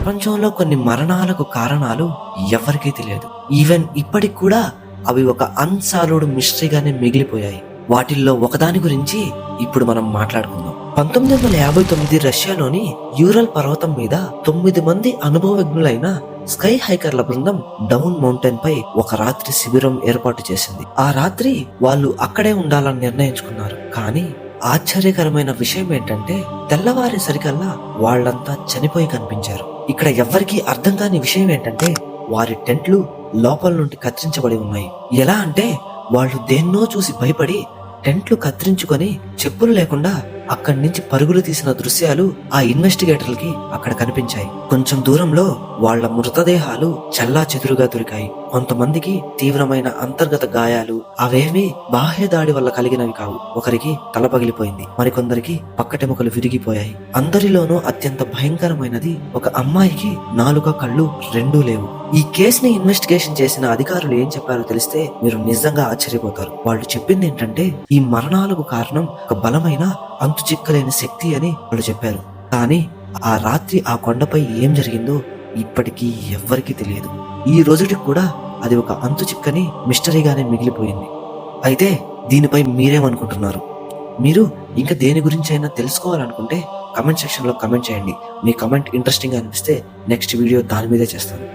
ప్రపంచంలో కొన్ని మరణాలకు కారణాలు ఎవరికీ తెలియదు. ఈవెన్ ఇప్పటికి కూడా అవి ఒక అన్సాల్వ్డ్ మిస్టరీగానే మిగిలిపోయాయి. వాటిల్లో ఒకదాని గురించి ఇప్పుడు మనం మాట్లాడుకుందాం. 1959 రష్యాలోని యూరల్ పర్వతం మీద 9 మంది అనుభవజ్ఞులైన స్కై హైకర్ల బృందం డౌన్ మౌంటైన్ పై ఒక రాత్రి శిబిరం ఏర్పాటు చేసింది. ఆ రాత్రి వాళ్ళు అక్కడే ఉండాలని నిర్ణయించుకున్నారు. కానీ ఆశ్చర్యకరమైన విషయం ఏంటంటే తెల్లవారేసరికల్లా వాళ్ళంతా చనిపోయి కనిపించారు. ఇక్కడ ఎవ్వరికీ అర్థం కాని విషయం ఏంటంటే వారి టెంట్లు లోపల నుండి కత్తిరించబడి ఉన్నాయి. ఎలా అంటే వాళ్ళు దేన్నో చూసి భయపడి టెంట్లు కత్తిరించుకొని చెప్పులు లేకుండా అక్కడి నుంచి పరుగులు తీసిన దృశ్యాలు ఆ ఇన్వెస్టిగేటర్లకి అక్కడ కనిపించాయి. కొంచెం దూరంలో వాళ్ల మృతదేహాలు చల్లా చెదురుగా దొరికాయి. కొంతమందికి తీవ్రమైన అంతర్గత గాయాలు, అవేమీ బాహ్య దాడి వల్ల కలిగినవి కావు. ఒకరికి తల పగిలిపోయింది, మరికొందరికి పక్కటెముకలు విరిగిపోయాయి. అందరిలోనూ అత్యంత భయంకరమైనది ఒక అమ్మాయికి నాలుక కళ్ళు రెండూ లేవు. ఈ కేసుని ఇన్వెస్టిగేషన్ చేసిన అధికారులు ఏం చెప్పారో తెలిస్తే మీరు నిజంగా ఆశ్చర్యపోతారు. వాళ్ళు చెప్పింది ఏంటంటే ఈ మరణాలకు కారణం ఒక బలమైన అంతు చిక్కలేని శక్తి అని వాళ్ళు చెప్పారు. కానీ ఆ రాత్రి ఆ కొండపై ఏం జరిగిందో ఇప్పటికీ ఎవ్వరికీ తెలియదు. ఈ రోజుకి కూడా అది ఒక అంతు చిక్కని మిస్టరీగానే మిగిలిపోయింది. అయితే దీనిపై మీరేమనుకుంటున్నారు? మీరు ఇంకా దేని గురించి అయినా తెలుసుకోవాలనుకుంటే కమెంట్ సెక్షన్ లో కమెంట్ చేయండి. మీ కమెంట్ ఇంట్రెస్టింగ్ గా అనిపిస్తే నెక్స్ట్ వీడియో దాని మీదే చేస్తాను.